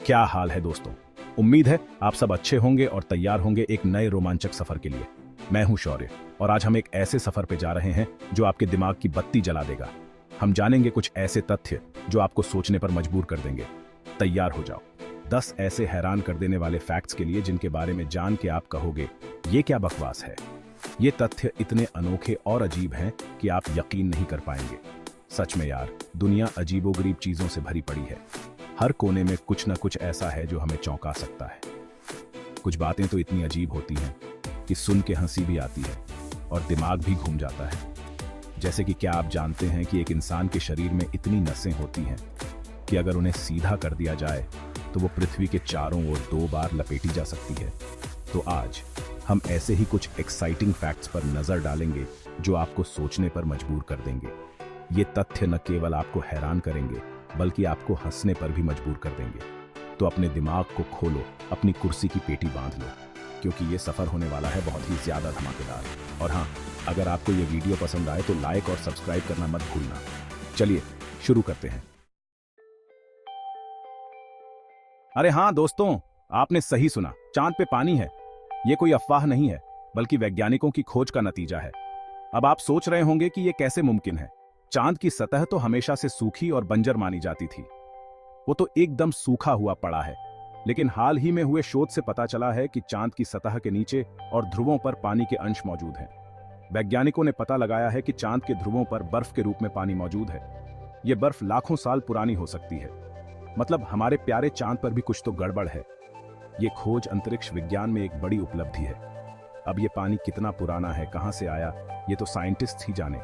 क्या हाल है दोस्तों। उम्मीद है आप सब अच्छे होंगे और तैयार होंगे एक नए रोमांचक सफर के लिए। मैं हूं शौर्य और आज हम एक ऐसे सफर पे जा रहे हैं जो आपके दिमाग की बत्ती जला देगा। हम जानेंगे कुछ ऐसे तथ्य जो आपको सोचने पर मजबूर कर देंगे। तैयार हो जाओ 10 ऐसे हैरान कर देने वाले फैक्ट्स के लिए जिनके बारे में जान के आप कहोगे ये क्या बकवास है। ये तथ्य इतने अनोखे और अजीब हैं कि आप यकीन नहीं कर पाएंगे। सच में यार, दुनिया अजीबोगरीब चीजों से भरी पड़ी है। हर कोने में कुछ न कुछ ऐसा है जो हमें चौंका सकता है। कुछ बातें तो इतनी अजीब होती हैं कि सुन के हंसी भी आती है और दिमाग भी घूम जाता है। जैसे कि क्या आप जानते हैं कि एक इंसान के शरीर में इतनी नसें होती हैं कि अगर उन्हें सीधा कर दिया जाए तो वो पृथ्वी के चारों ओर 2 बार लपेटी जा सकती है। तो आज हम ऐसे ही कुछ एक्साइटिंग फैक्ट्स पर नजर डालेंगे जो आपको सोचने पर मजबूर कर देंगे। ये तथ्य न केवल आपको हैरान करेंगे बल्कि आपको हंसने पर भी मजबूर कर देंगे। तो अपने दिमाग को खोलो, अपनी कुर्सी की पेटी बांध लो, क्योंकि ये सफर होने वाला है बहुत ही ज्यादा धमाकेदार। और हाँ, अगर आपको ये वीडियो पसंद आए तो लाइक और सब्सक्राइब करना मत भूलना। चलिए शुरू करते हैं। अरे हाँ दोस्तों, आपने सही सुना, चांद पे पानी है। ये कोई अफवाह नहीं है बल्कि वैज्ञानिकों की खोज का नतीजा है। अब आप सोच रहे होंगे कि ये कैसे मुमकिन है। चांद की सतह तो हमेशा से सूखी और बंजर मानी जाती थी। वो तो एकदम सूखा हुआ पड़ा है। लेकिन हाल ही में हुए शोध से पता चला है कि चांद की सतह के नीचे और ध्रुवों पर पानी के अंश मौजूद हैं। वैज्ञानिकों ने पता लगाया है कि चांद के ध्रुवों पर बर्फ के रूप में पानी मौजूद है। ये बर्फ लाखों साल पुरानी हो सकती है। मतलब हमारे प्यारे चांद पर भी कुछ तो गड़बड़ है। ये खोज अंतरिक्ष विज्ञान में एक बड़ी उपलब्धि है। अब ये पानी कितना पुराना है, कहां से आया, ये तो साइंटिस्ट ही जाने।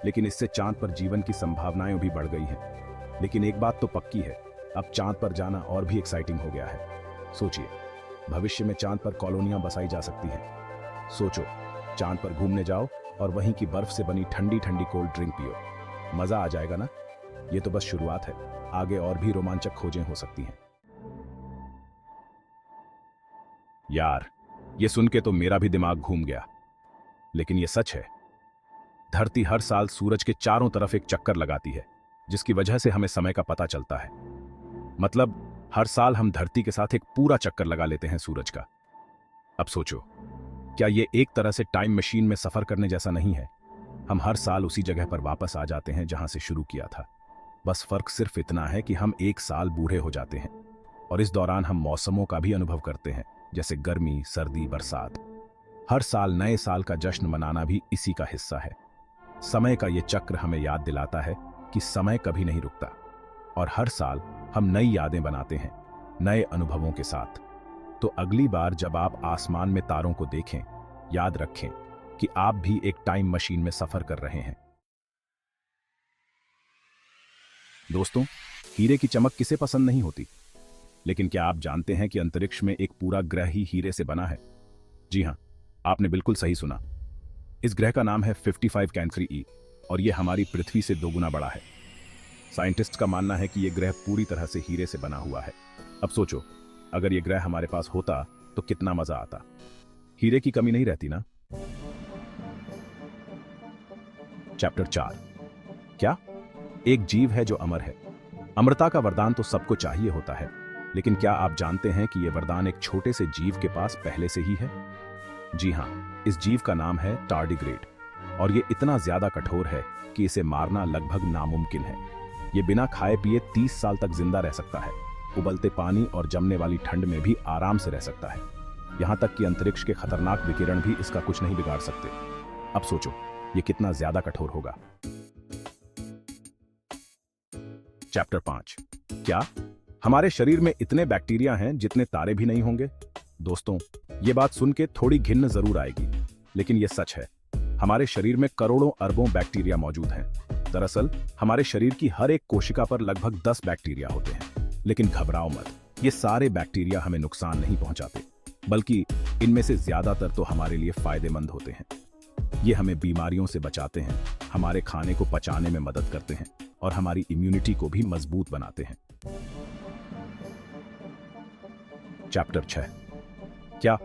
लेकिन इससे चांद पर जीवन की संभावनाएं भी बढ़ गई हैं। लेकिन एक बात तो पक्की है, अब चांद पर जाना और भी एक्साइटिंग हो गया है। सोचिए, भविष्य में चांद पर कॉलोनियां बसाई जा सकती हैं। सोचो, चांद पर घूमने जाओ और वहीं की बर्फ से बनी ठंडी ठंडी कोल्ड ड्रिंक पियो। मजा आ जाएगा ना। ये तो बस शुरुआत है, आगे और भी रोमांचक खोजें हो सकती हैं। यार, ये सुन के तो मेरा भी दिमाग घूम गया। लेकिन ये सच है। धरती हर साल सूरज के चारों तरफ एक चक्कर लगाती है, जिसकी वजह से हमें समय का पता चलता है। मतलब हर साल हम धरती के साथ एक पूरा चक्कर लगा लेते हैं सूरज का। अब सोचो, क्या ये एक तरह से टाइम मशीन में सफर करने जैसा नहीं है। हम हर साल उसी जगह पर वापस आ जाते हैं जहां से शुरू किया था। बस फर्क सिर्फ इतना है कि हम 1 साल बूढ़े हो जाते हैं और इस दौरान हम मौसमों का भी अनुभव करते हैं, जैसे गर्मी, सर्दी, बरसात। हर साल नए साल का जश्न मनाना भी इसी का हिस्सा है। समय का ये चक्र हमें याद दिलाता है कि समय कभी नहीं रुकता और हर साल हम नई यादें बनाते हैं, नए अनुभवों के साथ। तो अगली बार जब आप आसमान में तारों को देखें, याद रखें कि आप भी एक टाइम मशीन में सफर कर रहे हैं। दोस्तों, हीरे की चमक किसे पसंद नहीं होती। लेकिन क्या आप जानते हैं कि अंतरिक्ष में एक पूरा ग्रह ही हीरे से बना है। जी हां, आपने बिल्कुल सही सुना। इस ग्रह का नाम है 55 कैंकरी ई और यह हमारी पृथ्वी से 2 गुना बड़ा है। साइंटिस्ट का मानना है कि यह ग्रह पूरी तरह से हीरे से बना हुआ है। अब सोचो, अगर यह ग्रह हमारे पास होता तो कितना मजा आता। हीरे की कमी नहीं रहती ना। चैप्टर 4। क्या एक जीव है जो अमर है। अमरता का वरदान तो सबको चाहिए होता है, लेकिन क्या आप जानते हैं कि यह वरदान एक छोटे से जीव के पास पहले से ही है। जी हां, इस जीव का नाम है टार्डिग्रेड और यह इतना ज्यादा कठोर है कि इसे मारना लगभग नामुमकिन है। यह बिना खाए पिए 30 साल तक जिंदा रह सकता है। उबलते पानी और जमने वाली ठंड में भी आराम से रह सकता है। यहां तक कि अंतरिक्ष के खतरनाक विकिरण भी इसका कुछ नहीं बिगाड़ सकते। अब सोचो, यह कितना ज्यादा कठोर होगा। चैप्टर 5। क्या हमारे शरीर में इतने बैक्टीरिया हैं जितने तारे भी नहीं होंगे। दोस्तों, ये बात सुन के थोड़ी घिन्न जरूर आएगी, लेकिन यह सच है। हमारे शरीर में करोड़ों अरबों बैक्टीरिया मौजूद हैं। दरअसल हमारे शरीर की हर एक कोशिका पर लगभग 10 बैक्टीरिया होते हैं। लेकिन घबराओ मत, ये सारे बैक्टीरिया हमें नुकसान नहीं पहुंचाते, बल्कि इनमें से ज्यादातर तो हमारे लिए फायदेमंद होते हैं। ये हमें बीमारियों से बचाते हैं, हमारे खाने को पचाने में मदद करते हैं और हमारी इम्यूनिटी को भी मजबूत बनाते हैं। चैप्टर 6। क्या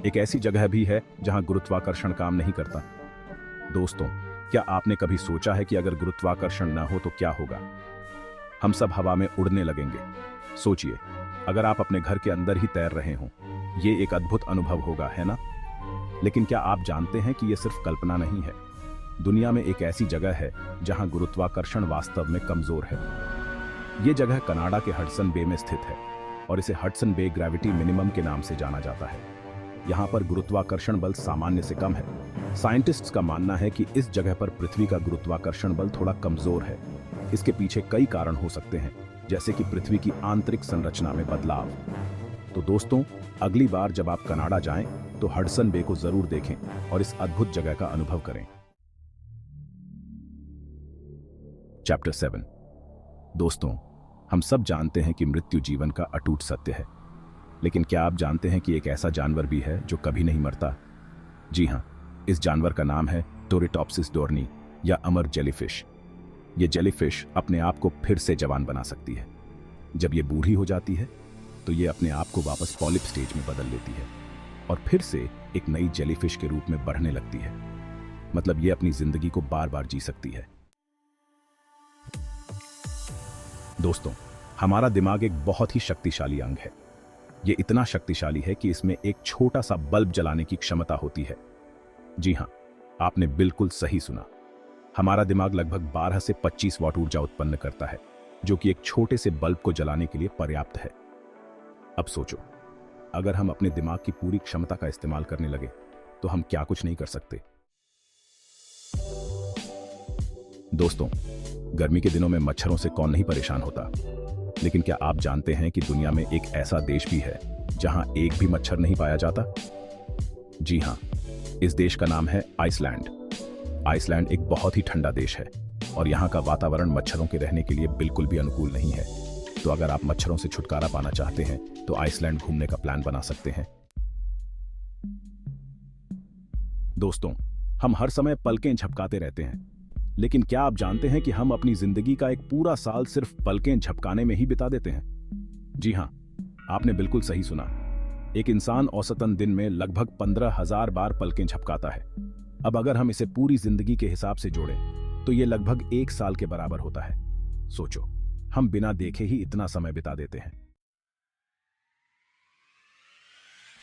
एक ऐसी जगह भी है जहां गुरुत्वाकर्षण काम नहीं करता। दोस्तों, क्या आपने कभी सोचा है कि अगर गुरुत्वाकर्षण न हो तो क्या होगा। हम सब हवा में उड़ने लगेंगे। सोचिए, अगर आप अपने घर के अंदर ही तैर रहे हों, ये एक अद्भुत अनुभव होगा, है ना? लेकिन क्या आप जानते हैं कि यह सिर्फ कल्पना नहीं है? दुनिया में एक ऐसी जगह है जहां गुरुत्वाकर्षण वास्तव में कमजोर है। ये जगह कनाडा के हडसन बे में स्थित है और इसे हडसन बे ग्रेविटी मिनिमम के नाम से जाना जाता है। यहाँ पर गुरुत्वाकर्षण बल सामान्य से कम है। साइंटिस्ट्स का मानना है कि इस जगह पर पृथ्वी का गुरुत्वाकर्षण बल थोड़ा कमजोर है। इसके पीछे कई कारण हो सकते हैं, जैसे कि पृथ्वी की आंतरिक संरचना में बदलाव। तो दोस्तों, अगली बार जब आप कनाडा जाएं तो हडसन बे को जरूर देखें और इस अद्भुत जगह का अनुभव करें। चैप्टर 7। दोस्तों, हम सब जानते हैं कि मृत्यु जीवन का अटूट सत्य है, लेकिन क्या आप जानते हैं कि एक ऐसा जानवर भी है जो कभी नहीं मरता? जी हां, इस जानवर का नाम है टोरेटॉप्सिस डोर्नी या अमर जेलीफिश। ये जेलीफिश अपने आप को फिर से जवान बना सकती है। जब ये बूढ़ी हो जाती है तो ये अपने आप को वापस पॉलिप स्टेज में बदल लेती है और फिर से एक नई जेलीफिश के रूप में बढ़ने लगती है। मतलब ये अपनी जिंदगी को बार बार जी सकती है। दोस्तों, हमारा दिमाग एक बहुत ही शक्तिशाली अंग है। ये इतना शक्तिशाली है कि इसमें एक छोटा सा बल्ब जलाने की क्षमता होती है। जी हां, आपने बिल्कुल सही सुना। हमारा दिमाग लगभग 12 से 25 वाट ऊर्जा उत्पन्न करता है, जो कि एक छोटे से बल्ब को जलाने के लिए पर्याप्त है। अब सोचो, अगर हम अपने दिमाग की पूरी क्षमता का इस्तेमाल करने लगे तो हम क्या कुछ नहीं कर सकते। दोस्तों, गर्मी के दिनों में मच्छरों से कौन नहीं परेशान होता, लेकिन क्या आप जानते हैं कि दुनिया में एक ऐसा देश भी है जहां एक भी मच्छर नहीं पाया जाता? जी हां, इस देश का नाम है आइसलैंड। आइसलैंड एक बहुत ही ठंडा देश है और यहाँ का वातावरण मच्छरों के रहने के लिए बिल्कुल भी अनुकूल नहीं है। तो अगर आप मच्छरों से छुटकारा पाना चाहते हैं तो आइसलैंड घूमने का प्लान बना सकते हैं। दोस्तों, हम हर समय पलकें झपकाते रहते हैं, लेकिन क्या आप जानते हैं कि हम अपनी जिंदगी का एक पूरा साल सिर्फ पलकें झपकाने में ही बिता देते हैं? जी हां, आपने बिल्कुल सही सुना। एक इंसान औसतन दिन में लगभग 15,000 बार पलकें झपकाता है। अब अगर हम इसे पूरी जिंदगी के हिसाब से जोड़ें तो यह लगभग 1 साल के बराबर होता है। सोचो, हम बिना देखे ही इतना समय बिता देते हैं।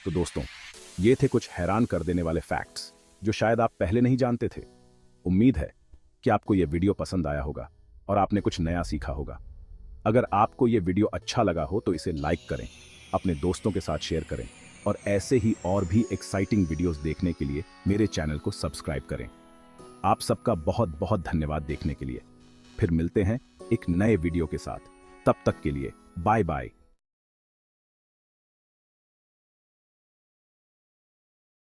तो दोस्तों, ये थे कुछ हैरान कर देने वाले फैक्ट्स जो शायद आप पहले नहीं जानते थे। उम्मीद है कि आपको यह वीडियो पसंद आया होगा और आपने कुछ नया सीखा होगा। अगर आपको यह वीडियो अच्छा लगा हो तो इसे लाइक करें, अपने दोस्तों के साथ शेयर करें और ऐसे ही और भी एक्साइटिंग वीडियोस देखने के लिए मेरे चैनल को सब्सक्राइब करें। आप सबका बहुत बहुत धन्यवाद देखने के लिए। फिर मिलते हैं एक नए वीडियो के साथ। तब तक के लिए बाय बाय।